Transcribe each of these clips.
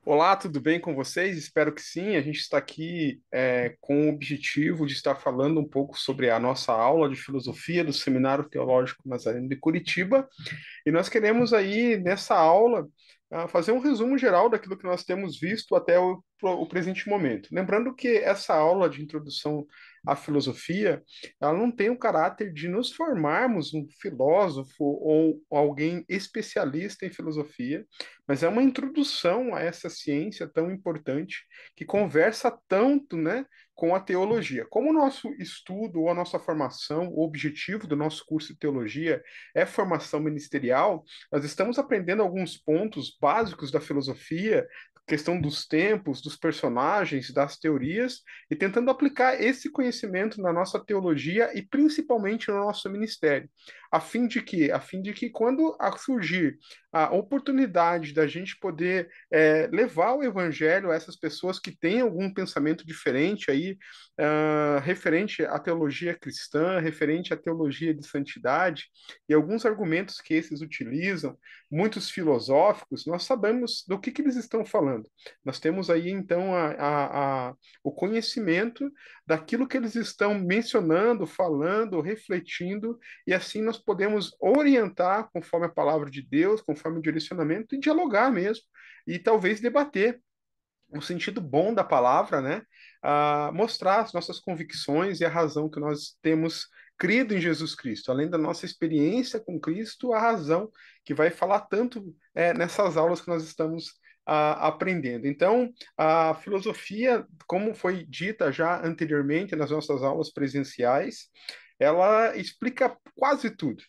Olá, tudo bem com vocês? Espero que sim. A gente está aqui com o objetivo de estar falando um pouco sobre a nossa aula de filosofia do Seminário Teológico Nazareno de Curitiba. E nós queremos aí, nessa aula, fazer um resumo geral daquilo que nós temos visto até o presente momento. Lembrando que essa aula de introdução à filosofia, ela não tem o caráter de nos formarmos um filósofo ou alguém especialista em filosofia, mas é uma introdução a essa ciência tão importante que conversa tanto, né, com a teologia. Como o nosso estudo ou a nossa formação, o objetivo do nosso curso de teologia é formação ministerial, nós estamos aprendendo alguns pontos básicos da filosofia, questão dos tempos, dos personagens, das teorias, e tentando aplicar esse conhecimento na nossa teologia e principalmente no nosso ministério, a fim de que, quando surgir a oportunidade da gente poder levar o evangelho a essas pessoas que têm algum pensamento diferente aí, referente à teologia cristã, referente à teologia de santidade, e alguns argumentos que esses utilizam, muitos filosóficos, nós sabemos do que eles estão falando. Nós temos aí, então, o conhecimento daquilo que eles estão mencionando, falando, refletindo, e assim nós podemos orientar conforme a palavra de Deus, conforme o direcionamento, e dialogar mesmo, e talvez debater o sentido bom da palavra, né? Mostrar as nossas convicções e a razão que nós temos crido em Jesus Cristo, além da nossa experiência com Cristo, a razão que vai falar tanto nessas aulas que nós estamos aprendendo. Então, a filosofia, como foi dita já anteriormente nas nossas aulas presenciais, ela explica quase tudo,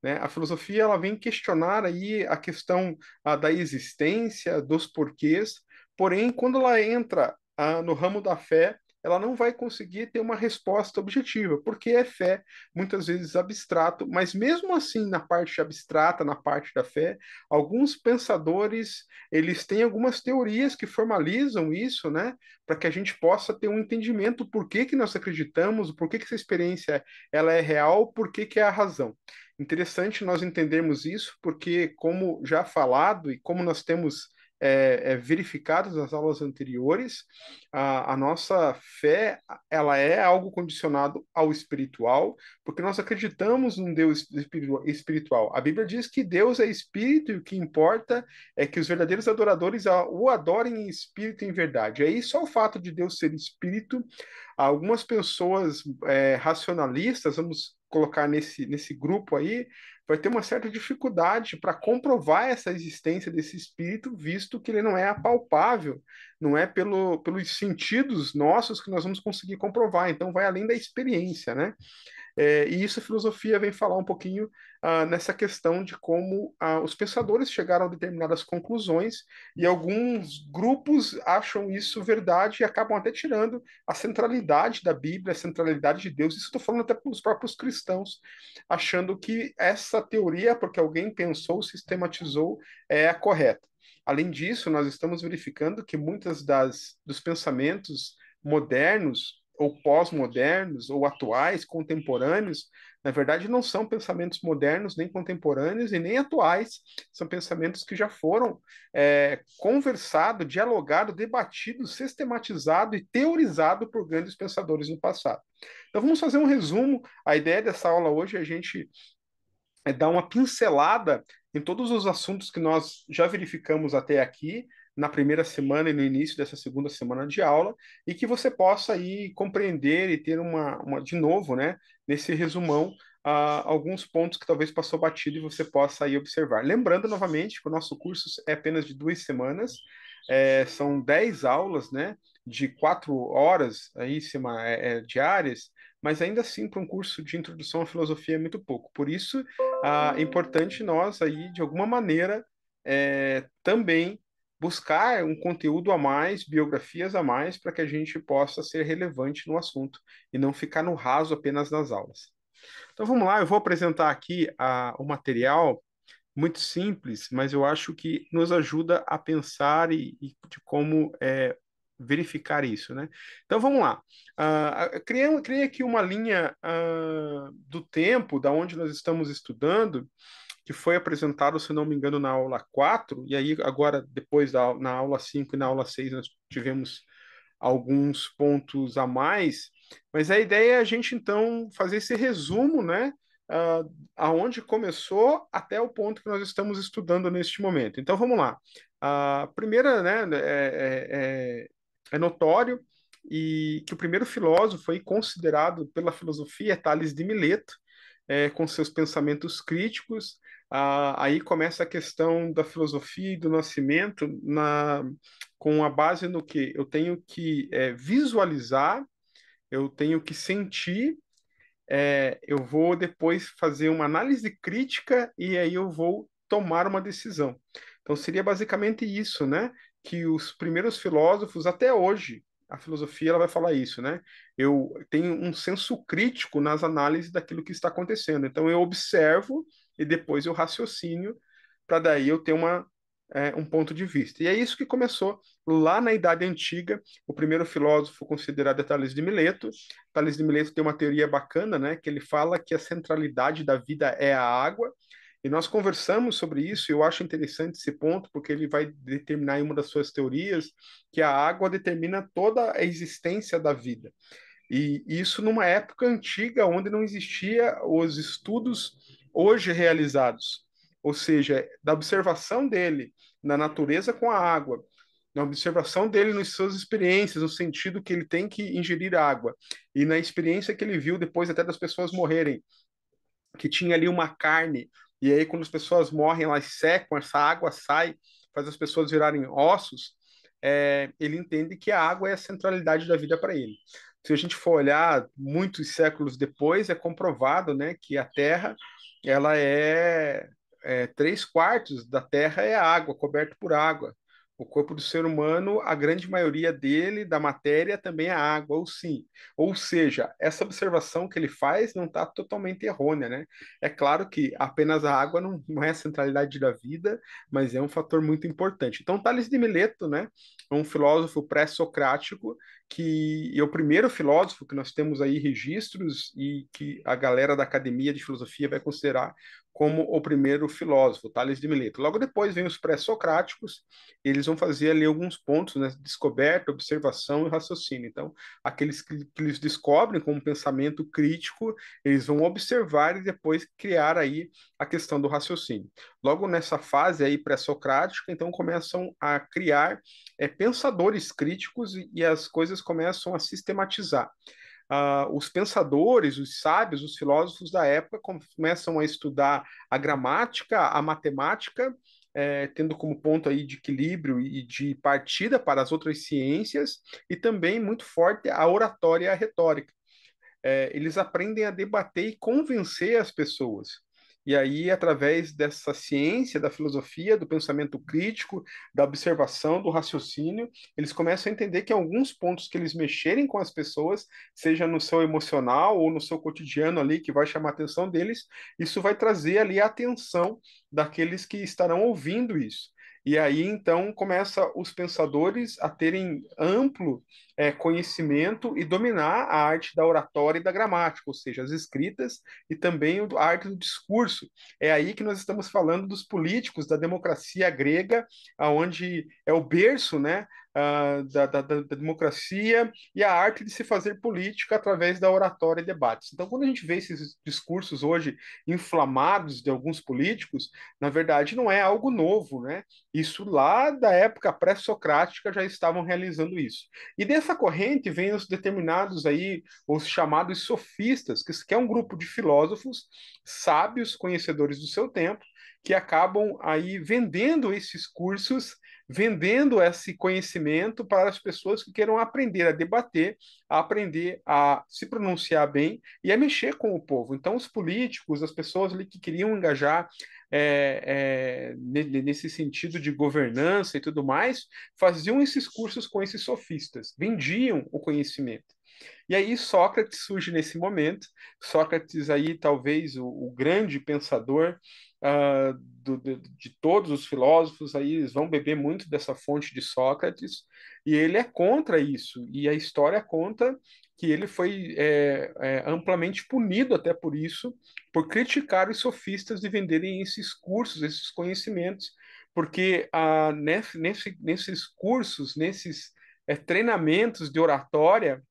né? A filosofia ela vem questionar aí a questão da existência, dos porquês, porém, quando ela entra no ramo da fé, ela não vai conseguir ter uma resposta objetiva, porque é fé, muitas vezes abstrato, mas mesmo assim, na parte abstrata, na parte da fé, alguns pensadores, eles têm algumas teorias que formalizam isso, né, para que a gente possa ter um entendimento por que que nós acreditamos, por que que essa experiência ela é real, por que que é a razão. Interessante nós entendermos isso, porque, como já falado e como nós temos verificado nas aulas anteriores, a nossa fé ela é algo condicionado ao espiritual, porque nós acreditamos num Deus espiritual. A Bíblia diz que Deus é espírito e o que importa é que os verdadeiros adoradores o adorem em espírito e em verdade. Aí só o fato de Deus ser espírito, algumas pessoas racionalistas, vamos colocar nesse grupo aí, vai ter uma certa dificuldade para comprovar essa existência desse espírito, visto que ele não é apalpável, não é pelos sentidos nossos que nós vamos conseguir comprovar, então vai além da experiência, né? E isso a filosofia vem falar um pouquinho nessa questão de como os pensadores chegaram a determinadas conclusões e alguns grupos acham isso verdade e acabam até tirando a centralidade da Bíblia, a centralidade de Deus. Isso estou falando até para os próprios cristãos, achando que essa teoria, porque alguém pensou, sistematizou, é a correta. Além disso, nós estamos verificando que muitas dos pensamentos modernos ou pós-modernos, ou atuais, contemporâneos, na verdade não são pensamentos modernos, nem contemporâneos e nem atuais, são pensamentos que já foram conversados, dialogados, debatidos, sistematizados e teorizados por grandes pensadores no passado. Então vamos fazer um resumo. A ideia dessa aula hoje é a gente dar uma pincelada em todos os assuntos que nós já verificamos até aqui, na primeira semana e no início dessa segunda semana de aula, e que você possa aí compreender e ter de novo, né, nesse resumão, alguns pontos que talvez passou batido e você possa aí observar. Lembrando novamente que o nosso curso é apenas de 2 semanas, são 10 aulas, né, de 4 horas aí, diárias, mas ainda assim, para um curso de introdução à filosofia é muito pouco. Por isso, é importante nós aí, de alguma maneira, também buscar um conteúdo a mais, biografias a mais, para que a gente possa ser relevante no assunto e não ficar no raso apenas nas aulas. Então vamos lá, eu vou apresentar aqui o material muito simples, mas eu acho que nos ajuda a pensar e de como verificar isso, né? Então vamos lá. Criei aqui uma linha do tempo, da onde nós estamos estudando, que foi apresentado, se não me engano, na aula 4 e aí agora, depois na aula 5 e na aula 6 nós tivemos alguns pontos a mais, mas a ideia é a gente, então, fazer esse resumo, né? Aonde começou até o ponto que nós estamos estudando neste momento. Então, vamos lá. A primeira, né, é notório e que o primeiro filósofo foi considerado pela filosofia é Tales de Mileto, com seus pensamentos críticos. Aí começa a questão da filosofia e do nascimento com a base no que eu tenho que visualizar, eu tenho que sentir, eu vou depois fazer uma análise crítica e aí eu vou tomar uma decisão. Então seria basicamente isso, né? Que os primeiros filósofos, até hoje, a filosofia ela vai falar isso, né? Eu tenho um senso crítico nas análises daquilo que está acontecendo. Então eu observo e depois eu raciocínio para daí eu ter um ponto de vista. E é isso que começou lá na Idade Antiga. O primeiro filósofo considerado é Tales de Mileto. Tales de Mileto tem uma teoria bacana, né? Que ele fala que a centralidade da vida é a água. E nós conversamos sobre isso, e eu acho interessante esse ponto, porque ele vai determinar em uma das suas teorias que a água determina toda a existência da vida. E isso numa época antiga, onde não existia os estudos hoje realizados. Ou seja, da observação dele na natureza com a água, na observação dele nas suas experiências, no sentido que ele tem que ingerir água, e na experiência que ele viu depois até das pessoas morrerem, que tinha ali uma carne, e aí quando as pessoas morrem, elas secam, essa água sai, faz as pessoas virarem ossos, ele entende que a água é a centralidade da vida para ele. Se a gente for olhar muitos séculos depois, é comprovado, né, que a Terra, ela três quartos da Terra é água, coberto por água. O corpo do ser humano, a grande maioria dele, da matéria, também é água, ou sim. Ou seja, essa observação que ele faz não está totalmente errônea, né? É claro que apenas a água não é a centralidade da vida, mas é um fator muito importante. Então, Tales de Mileto, né, é um filósofo pré-socrático que é o primeiro filósofo que nós temos aí registros e que a galera da academia de filosofia vai considerar como o primeiro filósofo, Tales de Mileto. Logo depois vem os pré-socráticos, eles vão fazer ali alguns pontos, né, descoberta, observação e raciocínio. Então, aqueles que eles descobrem com um pensamento crítico, eles vão observar e depois criar aí a questão do raciocínio. Logo nessa fase aí pré-socrática, então começam a criar pensadores críticos e as coisas começam a sistematizar. Os pensadores, os sábios, os filósofos da época começam a estudar a gramática, a matemática, tendo como ponto aí de equilíbrio e de partida para as outras ciências, e também muito forte a oratória e a retórica. Eles aprendem a debater e convencer as pessoas. E aí, através dessa ciência, da filosofia, do pensamento crítico, da observação, do raciocínio, eles começam a entender que alguns pontos que eles mexerem com as pessoas, seja no seu emocional ou no seu cotidiano ali, que vai chamar a atenção deles, isso vai trazer ali a atenção daqueles que estarão ouvindo isso. E aí, então, começa os pensadores a terem amplo conhecimento e dominar a arte da oratória e da gramática, ou seja, as escritas e também a arte do discurso. É aí que nós estamos falando dos políticos, da democracia grega, aonde é o berço, né, da democracia e a arte de se fazer política através da oratória e debates. Então, quando a gente vê esses discursos hoje inflamados de alguns políticos, na verdade não é algo novo, né? Isso lá da época pré-socrática já estavam realizando isso. E dessa corrente vem os determinados aí, os chamados sofistas, que é um grupo de filósofos sábios, conhecedores do seu tempo, que acabam aí vendendo esses cursos, vendendo esse conhecimento para as pessoas que queiram aprender a debater, a aprender a se pronunciar bem e a mexer com o povo. Então, os políticos, as pessoas ali que queriam engajar nesse sentido de governança e tudo mais, faziam esses cursos com esses sofistas, vendiam o conhecimento. E aí Sócrates surge nesse momento. Sócrates aí talvez o grande pensador de todos os filósofos, aí eles vão beber muito dessa fonte de Sócrates, e ele é contra isso. E a história conta que ele foi amplamente punido até por isso, por criticar os sofistas de venderem esses cursos, esses conhecimentos, porque nesses cursos, nesses treinamentos de oratória,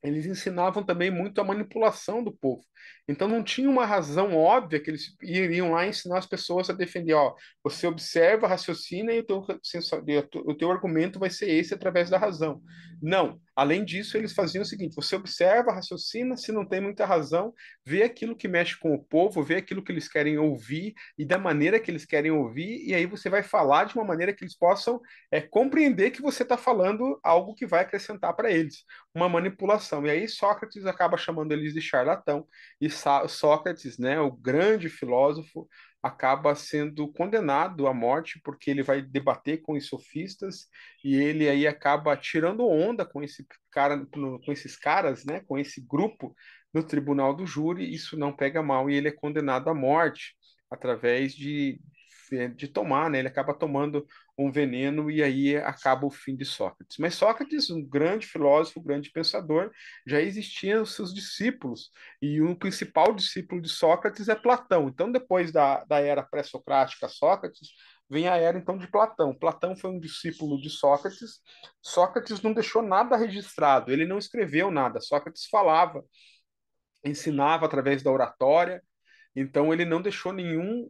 eles ensinavam também muito a manipulação do povo. Então não tinha uma razão óbvia que eles iriam lá ensinar as pessoas a defender, ó, você observa, raciocina e o teu argumento vai ser esse através da razão. Não. Além disso, eles faziam o seguinte: você observa, raciocina, se não tem muita razão, vê aquilo que mexe com o povo, vê aquilo que eles querem ouvir e da maneira que eles querem ouvir, e aí você vai falar de uma maneira que eles possam compreender que você está falando algo que vai acrescentar para eles uma manipulação. E aí Sócrates acaba chamando eles de charlatão, e Sócrates, né, o grande filósofo, acaba sendo condenado à morte porque ele vai debater com os sofistas e ele aí acaba tirando onda com esse cara, com esses caras, né, com esse grupo no tribunal do júri. Isso não pega mal e ele é condenado à morte através de tomar, né? Ele acaba tomando um veneno e aí acaba o fim de Sócrates. Mas Sócrates, um grande filósofo, um grande pensador, já existiam os seus discípulos e o principal discípulo de Sócrates é Platão. Então, depois da era pré-socrática Sócrates, vem a era então de Platão. Platão foi um discípulo de Sócrates. Sócrates não deixou nada registrado, ele não escreveu nada. Sócrates falava, ensinava através da oratória, então, ele não deixou nenhum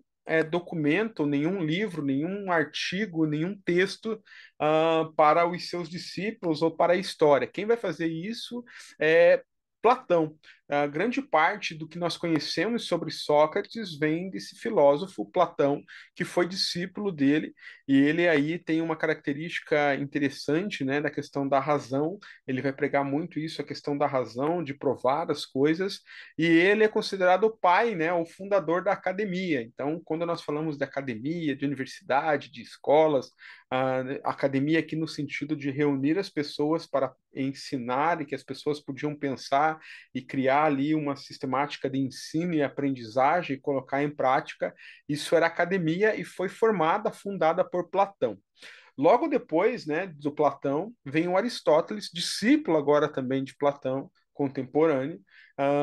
documento, nenhum livro, nenhum artigo, nenhum texto para os seus discípulos ou para a história. Quem vai fazer isso é Platão. A grande parte do que nós conhecemos sobre Sócrates vem desse filósofo Platão, que foi discípulo dele, e ele aí tem uma característica interessante, né, da questão da razão. Ele vai pregar muito isso, a questão da razão, de provar as coisas, e ele é considerado o pai, né, o fundador da academia. Então, quando nós falamos de academia, de universidade, de escolas, a academia aqui no sentido de reunir as pessoas para ensinar e que as pessoas podiam pensar e criar ali uma sistemática de ensino e aprendizagem e colocar em prática, isso era academia e foi formada, fundada por Platão. Logo depois, né, do Platão, vem o Aristóteles, discípulo agora também de Platão, contemporâneo.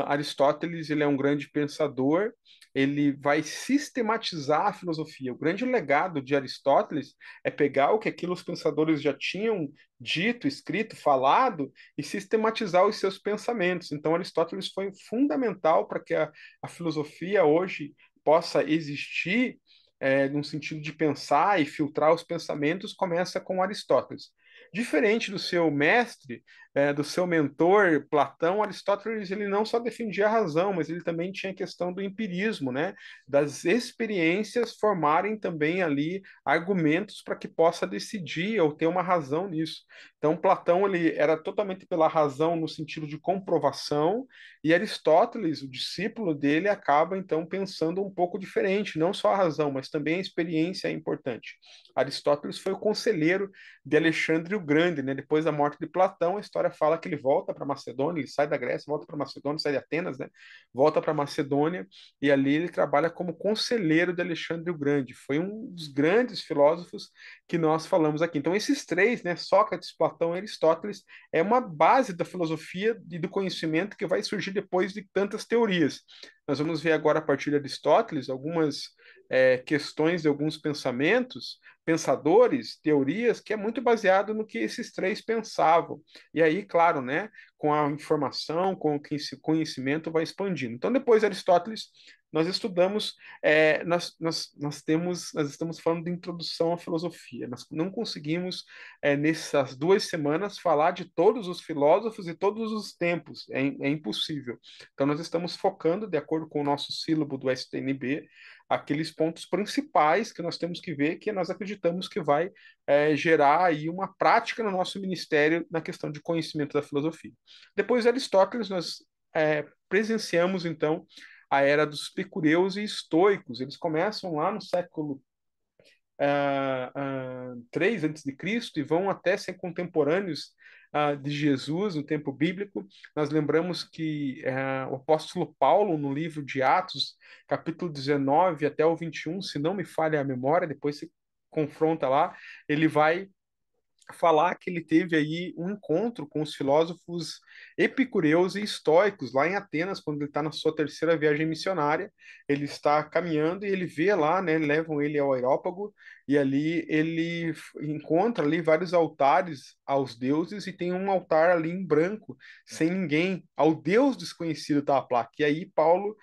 Aristóteles, ele é um grande pensador, ele vai sistematizar a filosofia. O grande legado de Aristóteles é pegar o que aquilo os pensadores já tinham dito, escrito, falado e sistematizar os seus pensamentos. Então, Aristóteles foi fundamental para que a filosofia hoje possa existir num sentido de pensar e filtrar os pensamentos, começa com Aristóteles. Diferente do seu mestre, do seu mentor Platão, Aristóteles ele não só defendia a razão, mas ele também tinha a questão do empirismo, né? Das experiências formarem também ali argumentos para que possa decidir ou ter uma razão nisso. Então, Platão ele era totalmente pela razão no sentido de comprovação, e Aristóteles, o discípulo dele, acaba então pensando um pouco diferente, não só a razão, mas também a experiência é importante. Aristóteles foi o conselheiro de Alexandre o Grande, né? Depois da morte de Platão, a história fala que ele volta para Macedônia, ele sai da Grécia, volta para Macedônia, sai de Atenas, né? Volta para Macedônia e ali ele trabalha como conselheiro de Alexandre o Grande. Foi um dos grandes filósofos que nós falamos aqui. Então esses três, né? Sócrates, Platão e Aristóteles, é uma base da filosofia e do conhecimento que vai surgir depois de tantas teorias. Nós vamos ver agora, a partir de Aristóteles, algumas questões de alguns pensamentos, pensadores, teorias, que é muito baseado no que esses três pensavam. E aí, claro, né, com a informação, com o conhecimento vai expandindo. Então, depois de Aristóteles, nós estudamos, nós estamos falando de introdução à filosofia. Nós não conseguimos, nessas 2 semanas, falar de todos os filósofos e todos os tempos. É impossível. Então, nós estamos focando, de acordo com o nosso sílabo do STNB, aqueles pontos principais que nós temos que ver, que nós acreditamos que vai gerar aí uma prática no nosso ministério na questão de conhecimento da filosofia. Depois de Aristóteles, nós presenciamos, então, a era dos epicureus e estoicos. Eles começam lá no século 3 antes de Cristo e vão até ser contemporâneos de Jesus no tempo bíblico. Nós lembramos que o apóstolo Paulo, no livro de Atos, capítulo 19 até o 21, se não me falha a memória, depois se confronta lá, ele vai falar que ele teve aí um encontro com os filósofos epicureus e estoicos lá em Atenas, quando ele está na sua terceira viagem missionária. Ele está caminhando e ele vê lá, né, levam ele ao Aerópago, e ali ele encontra ali vários altares aos deuses, e tem um altar ali em branco, sem ninguém, ao Deus desconhecido está a placa. E aí Paulo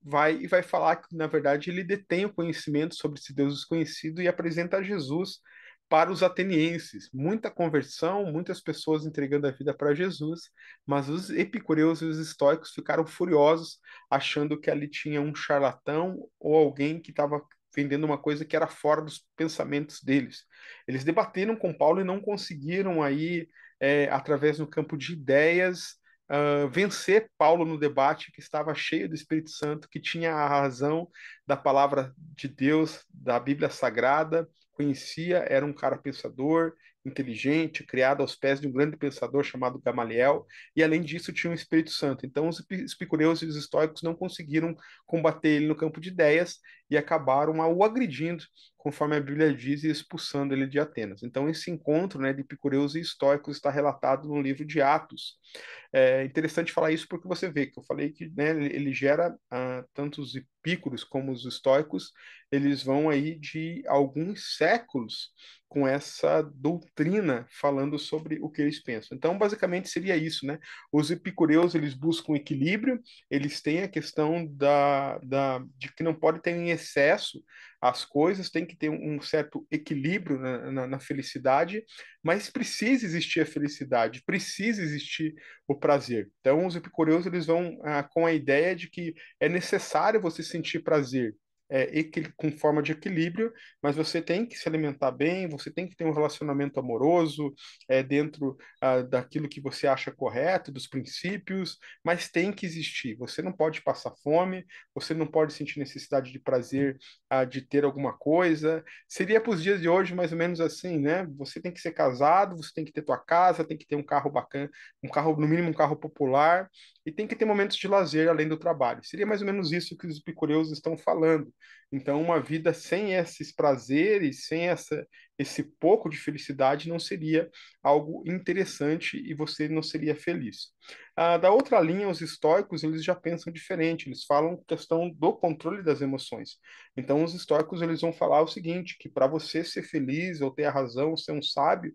vai falar que, na verdade, ele detém o conhecimento sobre esse Deus desconhecido e apresenta a Jesus para os atenienses. Muita conversão, muitas pessoas entregando a vida para Jesus, mas os epicureus e os estoicos ficaram furiosos, achando que ali tinha um charlatão ou alguém que estava vendendo uma coisa que era fora dos pensamentos deles. Eles debateram com Paulo e não conseguiram aí, através do campo de ideias, vencer Paulo no debate, que estava cheio do Espírito Santo, que tinha a razão da palavra de Deus, da Bíblia Sagrada, conhecia, era um cara pensador, inteligente, criado aos pés de um grande pensador chamado Gamaliel, e além disso tinha o Espírito Santo. Então os epicureus e os estoicos não conseguiram combater ele no campo de ideias e acabaram o agredindo, conforme a Bíblia diz, e expulsando ele de Atenas. Então esse encontro, né, de epicureus e estoicos está relatado no livro de Atos. É interessante falar isso porque você vê que eu falei que, né, ele gera tanto os epícuros como os estoicos, eles vão aí de alguns séculos com essa doutrina falando sobre o que eles pensam. Então, basicamente seria isso, né? Os epicureus, eles buscam equilíbrio, eles têm a questão de que não pode ter em excesso as coisas, tem que ter um certo equilíbrio na felicidade, mas precisa existir a felicidade, precisa existir o prazer. Então, os epicureus, eles vão com a ideia de que é necessário você sentir prazer, com forma de equilíbrio, mas você tem que se alimentar bem, você tem que ter um relacionamento amoroso, dentro daquilo que você acha correto, dos princípios, mas tem que existir. Você não pode passar fome, você não pode sentir necessidade de prazer, de ter alguma coisa. Seria para os dias de hoje mais ou menos assim, né? Você tem que ser casado, você tem que ter tua casa, tem que ter um carro bacana, um carro, no mínimo um carro popular, e tem que ter momentos de lazer além do trabalho. Seria mais ou menos isso que os epicureus estão falando. Então, uma vida sem esses prazeres, sem esse pouco de felicidade, não seria algo interessante e você não seria feliz. Da outra linha, os estoicos, eles já pensam diferente, eles falam questão do controle das emoções. Então, os estoicos, eles vão falar o seguinte, que para você ser feliz ou ter a razão, ser um sábio,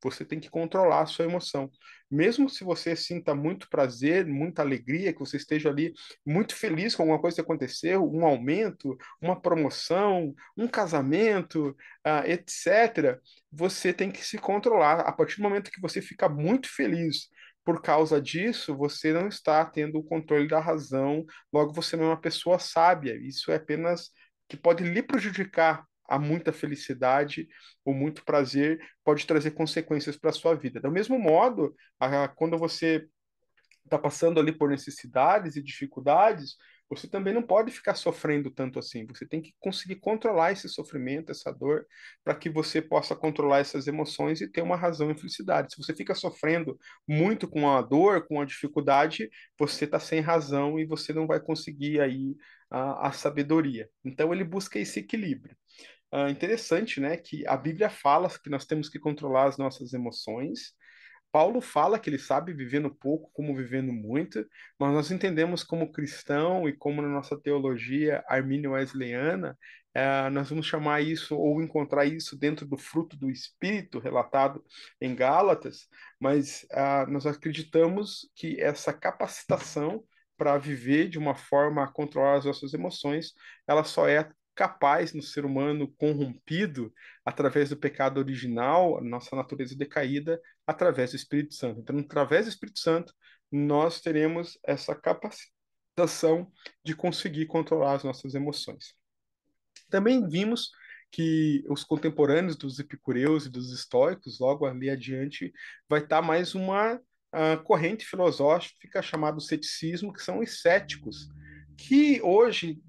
você tem que controlar a sua emoção. Mesmo se você sinta muito prazer, muita alegria, que você esteja ali muito feliz com alguma coisa que aconteceu, um aumento, uma promoção, um casamento, etc., você tem que se controlar. A partir do momento que você fica muito feliz por causa disso, você não está tendo o controle da razão, logo você não é uma pessoa sábia. Isso é apenas que pode lhe prejudicar a muita felicidade ou muito prazer, pode trazer consequências para a sua vida. Do mesmo modo, quando você está passando ali por necessidades e dificuldades, você também não pode ficar sofrendo tanto assim. Você tem que conseguir controlar esse sofrimento, essa dor, para que você possa controlar essas emoções e ter uma razão e felicidade. Se você fica sofrendo muito com a dor, com a dificuldade, você está sem razão e você não vai conseguir aí a sabedoria. Então ele busca esse equilíbrio. Interessante, né, que a Bíblia fala que nós temos que controlar as nossas emoções. Paulo fala que ele sabe vivendo pouco como vivendo muito, mas nós entendemos como cristão e como na nossa teologia armínio-wesleyana, nós vamos chamar isso ou encontrar isso dentro do fruto do Espírito relatado em Gálatas, mas nós acreditamos que essa capacitação para viver de uma forma a controlar as nossas emoções, ela só é capaz no ser humano corrompido através do pecado original, nossa natureza decaída, através do Espírito Santo. Então, através do Espírito Santo, nós teremos essa capacitação de conseguir controlar as nossas emoções. Também vimos que os contemporâneos dos epicureus e dos estoicos, logo ali adiante, vai estar mais uma corrente filosófica chamada ceticismo, que são os céticos, que hoje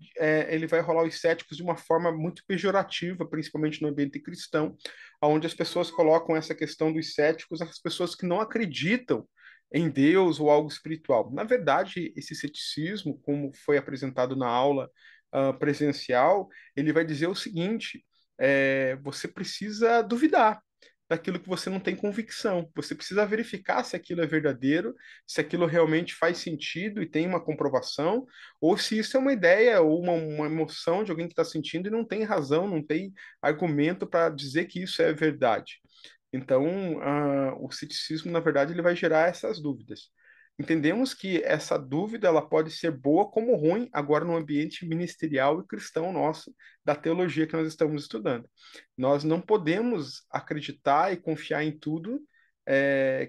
ele vai rolar os céticos de uma forma muito pejorativa, principalmente no ambiente cristão, onde as pessoas colocam essa questão dos céticos as pessoas que não acreditam em Deus ou algo espiritual. Na verdade, esse ceticismo, como foi apresentado na aula presencial, ele vai dizer o seguinte: você precisa duvidar. daquilo que você não tem convicção. Você precisa verificar se aquilo é verdadeiro, se aquilo realmente faz sentido e tem uma comprovação, ou se isso é uma ideia ou uma emoção de alguém que está sentindo e não tem razão, não tem argumento para dizer que isso é verdade. Então, o ceticismo, na verdade, ele vai gerar essas dúvidas. Entendemos que essa dúvida ela pode ser boa como ruim agora no ambiente ministerial e cristão nosso da teologia que nós estamos estudando. Nós não podemos acreditar e confiar em tudo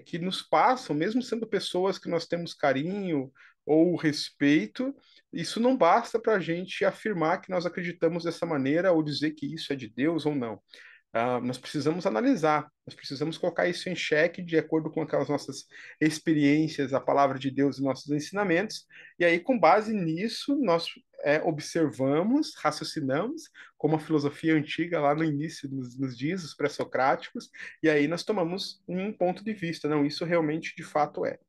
que nos passam, mesmo sendo pessoas que nós temos carinho ou respeito, isso não basta para a gente afirmar que nós acreditamos dessa maneira ou dizer que isso é de Deus ou não. Nós precisamos analisar, nós precisamos colocar isso em xeque de acordo com aquelas nossas experiências, a palavra de Deus e nossos ensinamentos, e aí, com base nisso, nós observamos, raciocinamos, como a filosofia antiga lá no início nos dias, os pré-socráticos, e aí nós tomamos um ponto de vista, não, isso realmente de fato é.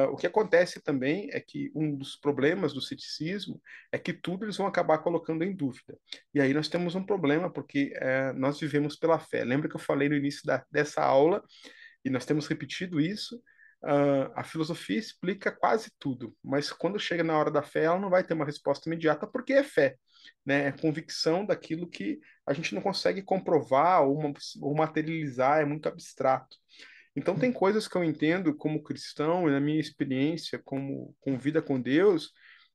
O que acontece também é que um dos problemas do ceticismo é que tudo eles vão acabar colocando em dúvida. E aí nós temos um problema, porque nós vivemos pela fé. Lembra que eu falei no início dessa aula, e nós temos repetido isso? A filosofia explica quase tudo, mas quando chega na hora da fé, ela não vai ter uma resposta imediata, porque é fé, né? É convicção daquilo que a gente não consegue comprovar ou materializar, é muito abstrato. Então, tem coisas que eu entendo como cristão e na minha experiência como com vida com Deus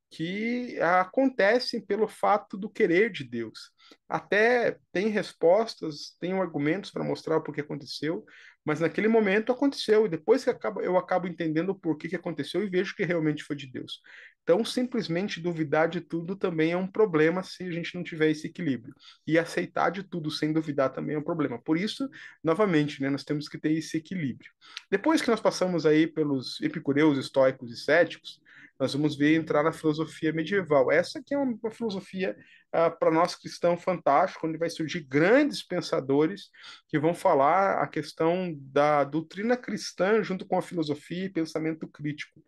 que acontecem pelo fato do querer de Deus. Até tem respostas, tem argumentos para mostrar o porquê aconteceu, mas naquele momento aconteceu, e depois que eu acabo entendendo o porquê que aconteceu e vejo que realmente foi de Deus. Então, simplesmente duvidar de tudo também é um problema se a gente não tiver esse equilíbrio. E aceitar de tudo sem duvidar também é um problema. Por isso, novamente, né, nós temos que ter esse equilíbrio. Depois que nós passamos aí pelos epicureus, estoicos e céticos, nós vamos ver entrar na filosofia medieval. Essa que é uma filosofia para nós cristãos fantástica, onde vai surgir grandes pensadores que vão falar a questão da doutrina cristã junto com a filosofia e pensamento crítico.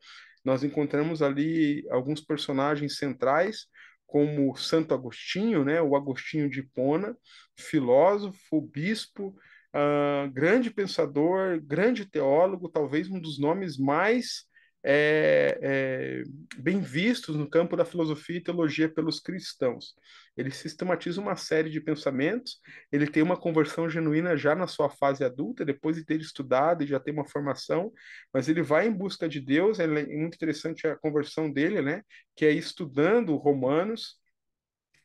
Nós encontramos ali alguns personagens centrais, como Santo Agostinho, né, o Agostinho de Hipona, filósofo, bispo, grande pensador, grande teólogo, talvez um dos nomes mais bem vistos no campo da filosofia e teologia pelos cristãos. Ele sistematiza uma série de pensamentos, ele tem uma conversão genuína já na sua fase adulta, depois de ter estudado e já ter uma formação, mas ele vai em busca de Deus, é muito interessante a conversão dele, né? Que é estudando Romanos,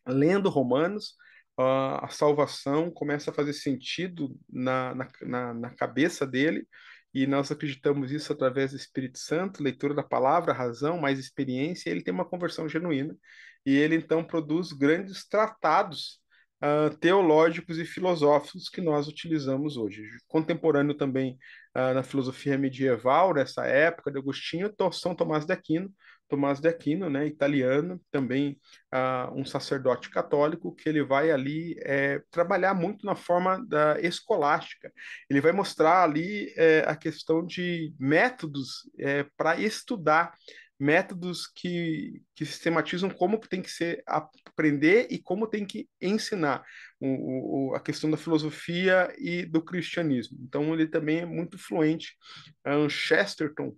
lendo Romanos, a salvação começa a fazer sentido na cabeça dele, e nós acreditamos isso através do Espírito Santo, leitura da palavra, razão, mais experiência, e ele tem uma conversão genuína, e ele então produz grandes tratados teológicos e filosóficos que nós utilizamos hoje. Contemporâneo também na filosofia medieval, nessa época de Agostinho, São Tomás de Aquino, né, italiano, também um sacerdote católico, que ele vai ali trabalhar muito na forma escolástica. Ele vai mostrar ali a questão de métodos para estudar, métodos que sistematizam como que tem que ser aprender e como tem que ensinar a questão da filosofia e do cristianismo. Então ele também é muito fluente. Chesterton,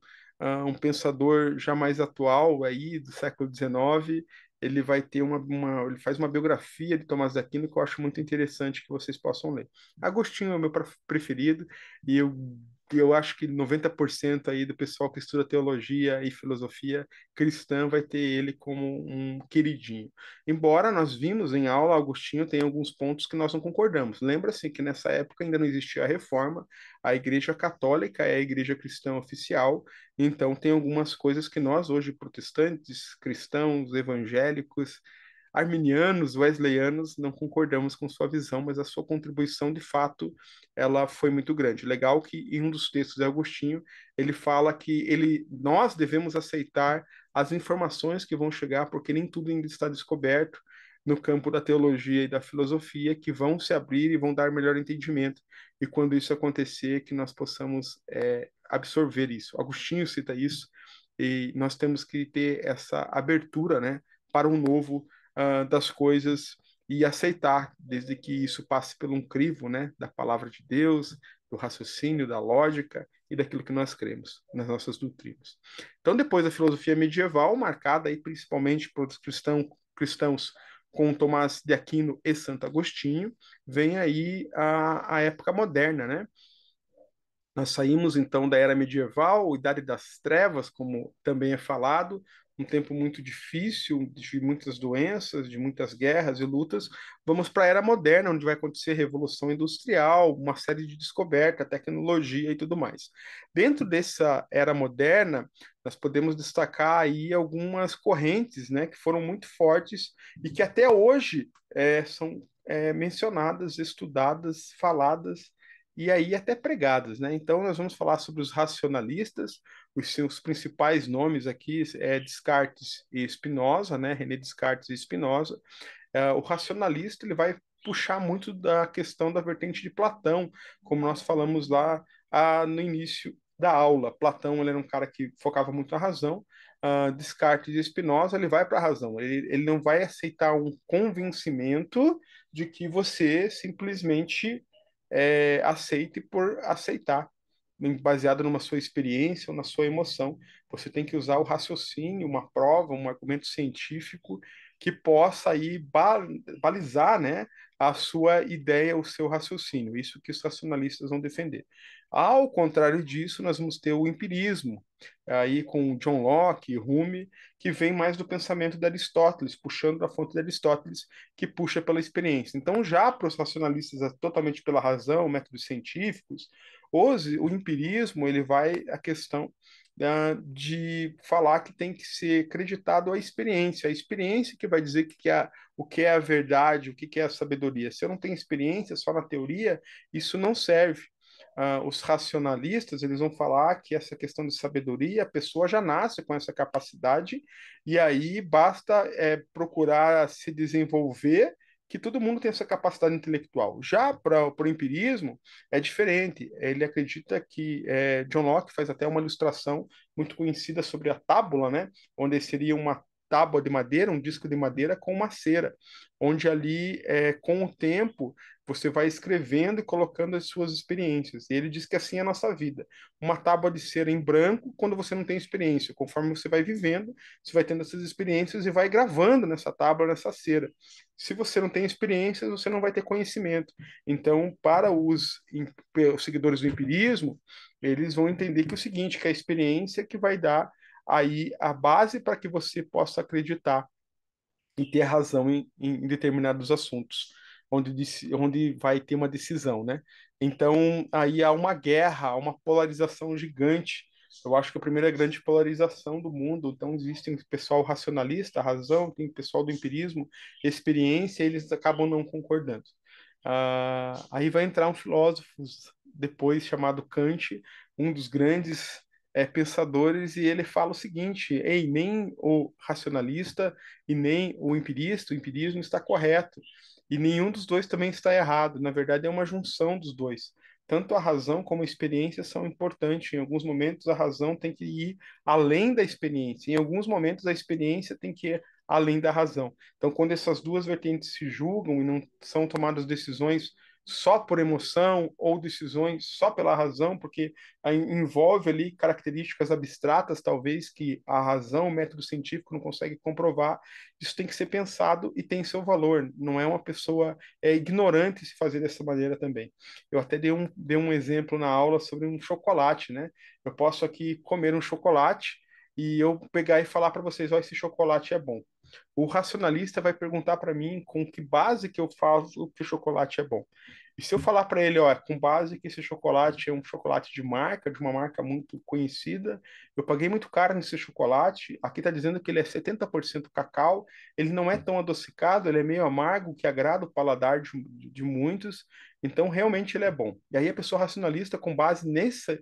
um pensador já mais atual aí do século XIX, ele vai ter ele faz uma biografia de Tomás de Aquino que eu acho muito interessante que vocês possam ler. Agostinho é o meu preferido e eu acho que 90% aí do pessoal que estuda teologia e filosofia cristã vai ter ele como um queridinho. Embora nós vimos em aula, Agostinho tem alguns pontos que nós não concordamos. Lembra-se que nessa época ainda não existia a reforma, a Igreja Católica é a Igreja Cristã oficial, então tem algumas coisas que nós hoje, protestantes, cristãos, evangélicos, arminianos, wesleyanos, não concordamos com sua visão, mas a sua contribuição, de fato, ela foi muito grande. Legal que em um dos textos de Agostinho, ele fala que nós devemos aceitar as informações que vão chegar, porque nem tudo ainda está descoberto no campo da teologia e da filosofia, que vão se abrir e vão dar melhor entendimento. E quando isso acontecer, que nós possamos absorver isso. Agostinho cita isso, e nós temos que ter essa abertura, né, para um novo das coisas e aceitar, desde que isso passe por um crivo, né, da palavra de Deus, do raciocínio, da lógica e daquilo que nós cremos nas nossas doutrinas. Então, depois da filosofia medieval, marcada aí principalmente pelos cristãos com Tomás de Aquino e Santo Agostinho, vem aí a época moderna, né? Nós saímos então da era medieval, Idade das Trevas, como também é falado, um tempo muito difícil, de muitas doenças, de muitas guerras e lutas. Vamos para a era moderna, onde vai acontecer revolução industrial, uma série de descobertas, tecnologia e tudo mais. Dentro dessa era moderna, nós podemos destacar aí algumas correntes, né, que foram muito fortes e que até hoje são mencionadas, estudadas, faladas e aí até pregadas, né? Então nós vamos falar sobre os racionalistas, os seus principais nomes aqui é Descartes e Spinoza, né? René Descartes e Spinoza. O racionalista ele vai puxar muito da questão da vertente de Platão, como nós falamos lá no início da aula. Platão ele era um cara que focava muito na razão. Descartes e Spinoza ele vai para a razão. Ele não vai aceitar um convencimento de que você simplesmente aceite por aceitar, baseado numa sua experiência ou na sua emoção. Você tem que usar o raciocínio, uma prova, um argumento científico que possa aí balizar, né, a sua ideia, o seu raciocínio. Isso que os racionalistas vão defender. Ao contrário disso, nós vamos ter o empirismo, aí com John Locke, Hume, que vem mais do pensamento de Aristóteles, puxando da fonte de Aristóteles, que puxa pela experiência. Então, já para os racionalistas, totalmente pela razão, métodos científicos, o empirismo ele vai a questão de falar que tem que ser acreditado à experiência que vai dizer o que é a verdade, o que é a sabedoria. Se eu não tenho experiência só na teoria, isso não serve. Os racionalistas eles vão falar que essa questão de sabedoria, a pessoa já nasce com essa capacidade, e aí basta procurar se desenvolver, que todo mundo tem essa capacidade intelectual. Já para o empirismo, é diferente. Ele acredita que John Locke faz até uma ilustração muito conhecida sobre a tábula, né? Onde seria uma tábua de madeira, um disco de madeira com uma cera, onde ali, com o tempo, você vai escrevendo e colocando as suas experiências. E ele diz que assim é a nossa vida. Uma tábua de cera em branco quando você não tem experiência. Conforme você vai vivendo, você vai tendo essas experiências e vai gravando nessa tábua, nessa cera. Se você não tem experiências, você não vai ter conhecimento. Então, para os seguidores do empirismo, eles vão entender que é o seguinte, que é a experiência que vai dar aí a base para que você possa acreditar e ter razão em determinados assuntos, onde vai ter uma decisão, né? Então, aí há uma guerra, há uma polarização gigante. Eu acho que a primeira grande polarização do mundo. Então, existe um pessoal racionalista, a razão, tem o pessoal do empirismo, experiência, eles acabam não concordando. Aí vai entrar um filósofo depois chamado Kant, um dos grandes pensadores, e ele fala o seguinte: ei, nem o racionalista e nem o empirismo está correto, e nenhum dos dois também está errado. Na verdade, é uma junção dos dois. Tanto a razão como a experiência são importantes. Em alguns momentos, a razão tem que ir além da experiência. Em alguns momentos, a experiência tem que ir além da razão. Então, quando essas duas vertentes se julgam e não são tomadas decisões só por emoção ou decisões só pela razão, porque envolve ali características abstratas, talvez, que a razão, o método científico não consegue comprovar. Isso tem que ser pensado e tem seu valor. Não é uma pessoa ignorante se fazer dessa maneira também. Eu até dei um exemplo na aula sobre um chocolate, né? Eu posso aqui comer um chocolate e eu pegar e falar para vocês, ó, esse chocolate é bom. O racionalista vai perguntar para mim com que base que eu falo que o chocolate é bom. E se eu falar para ele, ó, com base que esse chocolate é um chocolate de marca, de uma marca muito conhecida, eu paguei muito caro nesse chocolate, aqui está dizendo que ele é 70% cacau, ele não é tão adocicado, ele é meio amargo, que agrada o paladar de muitos, então realmente ele é bom. E aí a pessoa racionalista, com base nessa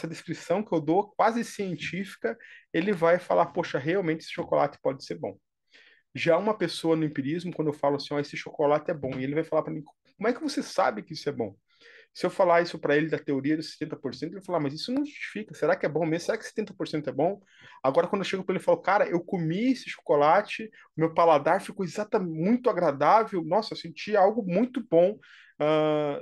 descrição que eu dou, quase científica, ele vai falar, poxa, realmente esse chocolate pode ser bom. Já uma pessoa no empirismo, quando eu falo assim, ó, esse chocolate é bom, e ele vai falar para mim, como é que você sabe que isso é bom? Se eu falar isso para ele da teoria dos 70%, ele vai falar, mas isso não justifica. Será que é bom mesmo? Será que 70% é bom? Agora, quando eu chego para ele e falo, cara, eu comi esse chocolate, meu paladar ficou exatamente muito agradável, nossa, eu senti algo muito bom.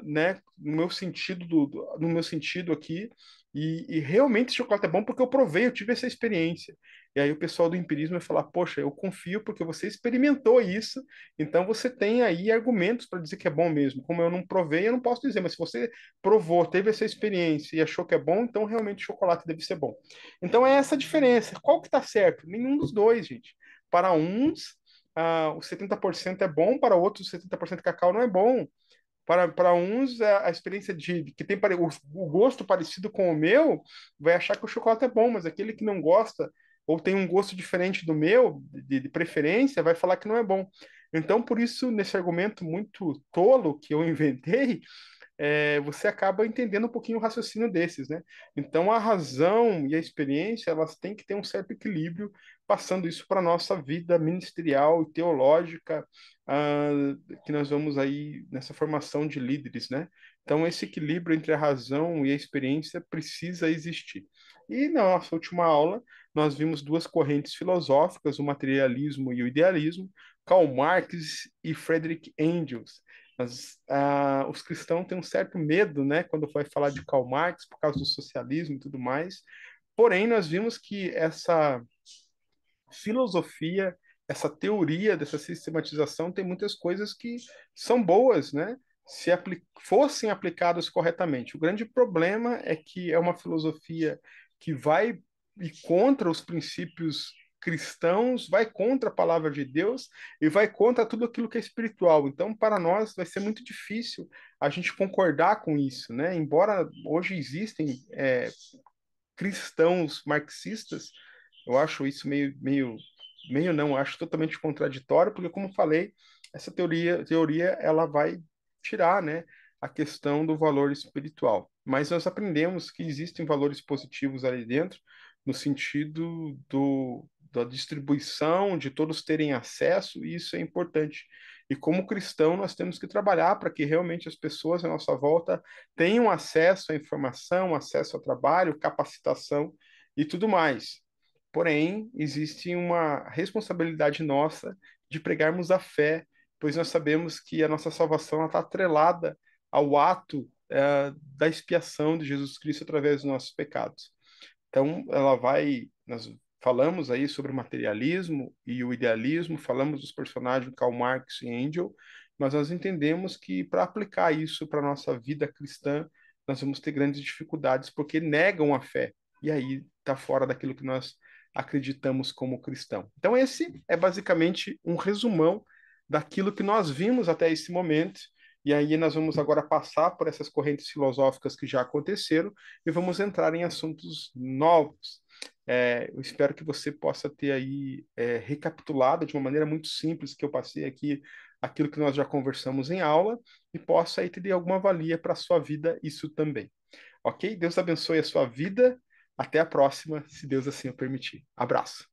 né, no meu sentido aqui, e realmente esse chocolate é bom porque eu provei, eu tive essa experiência. E aí o pessoal do empirismo vai falar, poxa, eu confio porque você experimentou isso, então você tem aí argumentos para dizer que é bom mesmo. Como eu não provei, eu não posso dizer, mas se você provou, teve essa experiência e achou que é bom, então realmente o chocolate deve ser bom. Então é essa a diferença. Qual que está certo? Nenhum dos dois, gente. Para uns, o 70% é bom, para outros, o 70% de cacau não é bom. Para uns, a experiência de que tem o gosto parecido com o meu, vai achar que o chocolate é bom, mas aquele que não gosta ou tem um gosto diferente do meu, de preferência, vai falar que não é bom. Então, por isso, nesse argumento muito tolo que eu inventei, você acaba entendendo um pouquinho o raciocínio desses, né? Então, a razão e a experiência, elas têm que ter um certo equilíbrio, passando isso para a nossa vida ministerial e teológica, ah, que nós vamos aí nessa formação de líderes, né? Então, esse equilíbrio entre a razão e a experiência precisa existir. E na nossa última aula, nós vimos duas correntes filosóficas, o materialismo e o idealismo, Karl Marx e Friedrich Engels. Os cristãos têm um certo medo, né, quando vai falar de Karl Marx, por causa do socialismo e tudo mais. Porém, nós vimos que essa filosofia, essa teoria dessa sistematização tem muitas coisas que são boas, né? Se fossem aplicadas corretamente. O grande problema é que é uma filosofia que vai e contra os princípios cristãos, vai contra a palavra de Deus e vai contra tudo aquilo que é espiritual. Então, para nós, vai ser muito difícil a gente concordar com isso, né? Embora hoje existem cristãos marxistas, eu acho isso meio não, acho totalmente contraditório, porque como eu falei, essa teoria ela vai tirar, né, a questão do valor espiritual. Mas nós aprendemos que existem valores positivos ali dentro, no sentido da distribuição, de todos terem acesso, e isso é importante. E como cristão, nós temos que trabalhar para que realmente as pessoas à nossa volta tenham acesso à informação, acesso ao trabalho, capacitação e tudo mais. Porém, existe uma responsabilidade nossa de pregarmos a fé, pois nós sabemos que a nossa salvação está atrelada ao ato da expiação de Jesus Cristo através dos nossos pecados. Então, nós falamos aí sobre o materialismo e o idealismo, falamos dos personagens Karl Marx e Engel, mas nós entendemos que para aplicar isso para a nossa vida cristã, nós vamos ter grandes dificuldades porque negam a fé. E aí está fora daquilo que nós acreditamos como cristão. Então, esse é basicamente um resumão daquilo que nós vimos até esse momento. E aí nós vamos agora passar por essas correntes filosóficas que já aconteceram e vamos entrar em assuntos novos. Eu espero que você possa ter aí recapitulado de uma maneira muito simples que eu passei aqui aquilo que nós já conversamos em aula e possa aí ter alguma valia para a sua vida isso também. Ok? Deus abençoe a sua vida. Até a próxima, se Deus assim o permitir. Abraço.